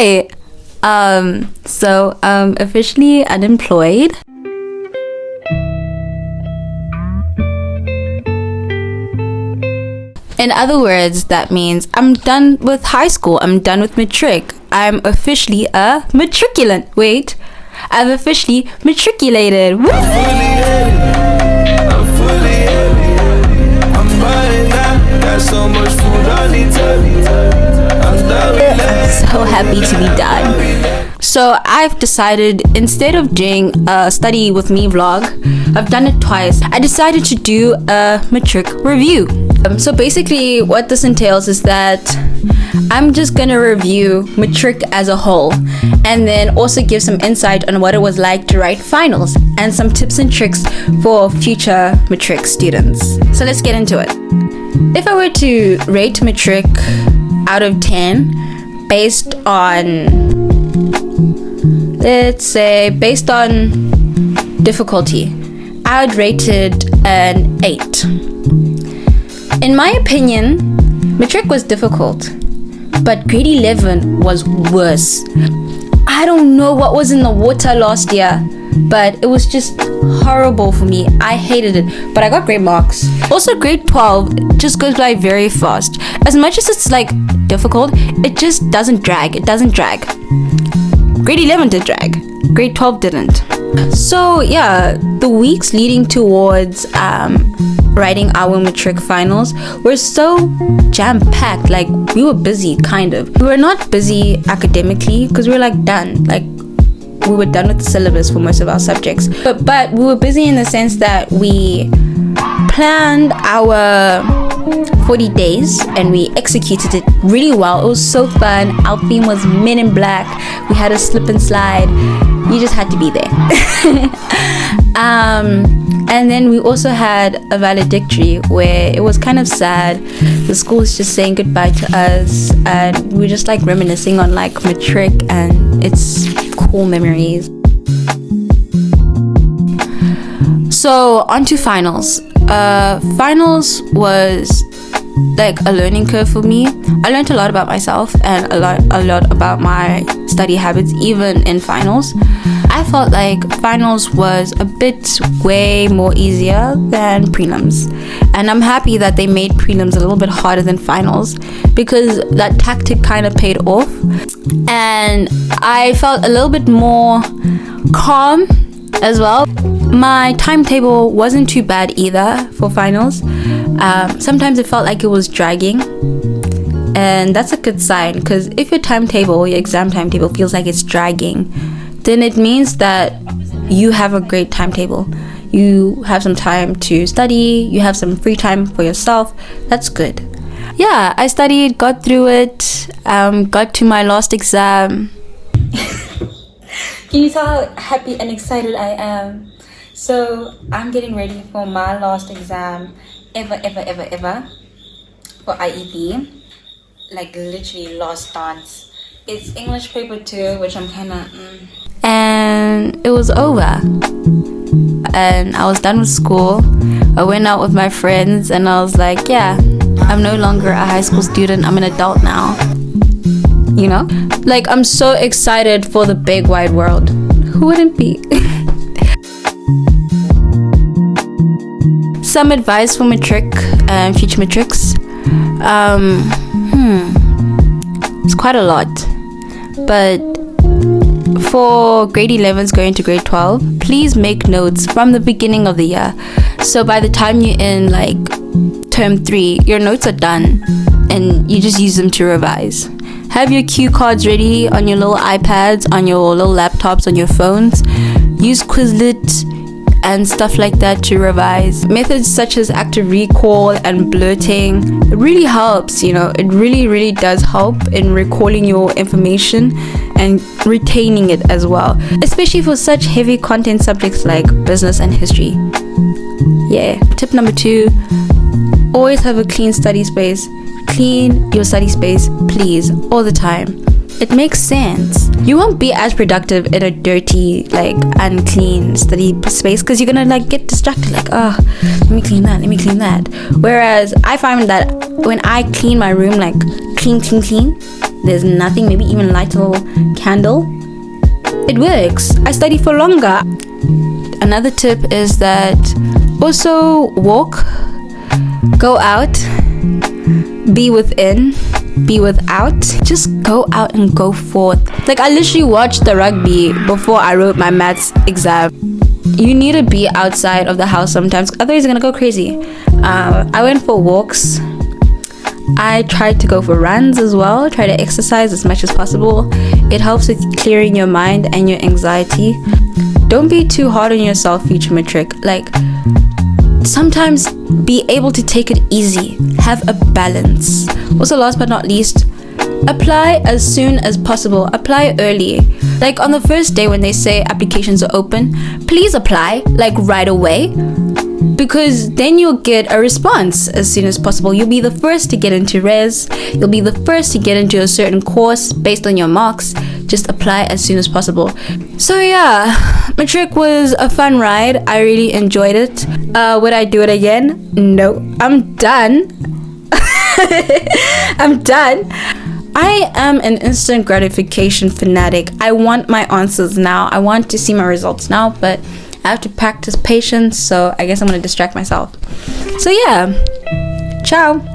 Hi. So I'm officially unemployed. In other words, that means I'm done with high school. I'm done with Matric. I'm officially a matriculant. Wait, I've officially matriculated. Woo! So much food I need I'm so happy to be done. So I've decided, instead of doing a study with me vlog, I've done it twice. I decided to do a Matric review. So basically what this entails is that I'm just gonna review Matric as a whole, and then also give some insight on what it was like to write finals and some tips and tricks for future Matric students. So let's get into it. If I were to rate Matric out of 10 based on, let's say, based on difficulty, I would rate it an 8. In my opinion, Matric was difficult, but grade 11 was worse. I don't know what was in the water last year, but it was just horrible for me. I hated it, but I got great marks. Also, grade 12 just goes by very fast. As much as it's like difficult, it just doesn't drag. It doesn't drag. Grade 11 did drag. Grade 12 didn't. So yeah, the weeks leading towards writing our Matric finals were so jam-packed. Like, we were busy, kind of. We were not busy academically because we were like done. Like, we were done with the syllabus for most of our subjects, but we were busy in the sense that we planned our 40 days and we executed it really well. It was so fun. Our theme was Men in Black. We had a slip and slide. You just had to be there. And then we also had a valedictory where it was kind of sad. The school was just saying goodbye to us, and we were just like reminiscing on like Matric and its cool memories. So on to finals. Finals was like a learning curve for me. I learned a lot about myself and a lot about my study habits, even in finals. I felt like finals was a bit way more easier than prelims, and I'm happy that they made prelims a little bit harder than finals, because that tactic kind of paid off, and I felt a little bit more calm as well. My timetable wasn't too bad either for finals. Sometimes it felt like it was dragging, and that's a good sign, because if your exam timetable feels like it's dragging, then it means that you have a great timetable. You have some time to study, you have some free time for yourself. That's good. Yeah, I studied, got through it, got to my last exam. Can you tell how happy and excited I am? So I'm getting ready for my last exam ever for IEP. Like literally last dance. It's English paper 2, which I'm kind of and it was over, and I was done with school. I went out with my friends and I was like, yeah, I'm no longer a high school student, I'm an adult now. You know, like, I'm so excited for the big wide world. Who wouldn't be? Some advice for Matric and future Matrics. It's quite a lot, but for grade 11s going to grade 12, please make notes from the beginning of the year. So by the time you're in like term 3, your notes are done and you just use them to revise. Have your cue cards ready on your little iPads, on your little laptops, on your phones. Use Quizlet and stuff like that to revise. Methods such as active recall and blurting, it really helps, you know. It really does help in recalling your information and retaining it as well, especially for such heavy content subjects like business and history. Yeah. Tip number 2, always have a clean study space. Clean your study space, please, all the time. It makes sense. You won't be as productive in a dirty, like, unclean study space, because you're gonna like get distracted, like, oh, let me clean that. Whereas I find that when I clean my room, like clean, there's nothing, maybe even light a little candle, it works. I study for longer. Another tip is that also walk, go out, be within, be without. Just go out and go forth. Like, I literally watched the rugby before I wrote my maths exam. You need to be outside of the house sometimes, otherwise you're gonna go crazy. I went for walks. I tried to go for runs as well. Try to exercise as much as possible. It helps with clearing your mind and your anxiety. Don't be too hard on yourself, future matric. Like, sometimes be able to take it easy. Have a balance. Also, last but not least, apply as soon as possible. Apply early. Like, on the first day when they say applications are open, please apply like right away, because then you'll get a response as soon as possible. You'll be the first to get into res. You'll be the first to get into a certain course based on your marks. Just apply as soon as possible. So yeah, Matric was a fun ride. I really enjoyed it. Would I do it again? No, I'm done. I'm done. I am an instant gratification fanatic. I want my answers now. I want to see my results now, but I have to practice patience, so I guess I'm gonna distract myself. So yeah, ciao.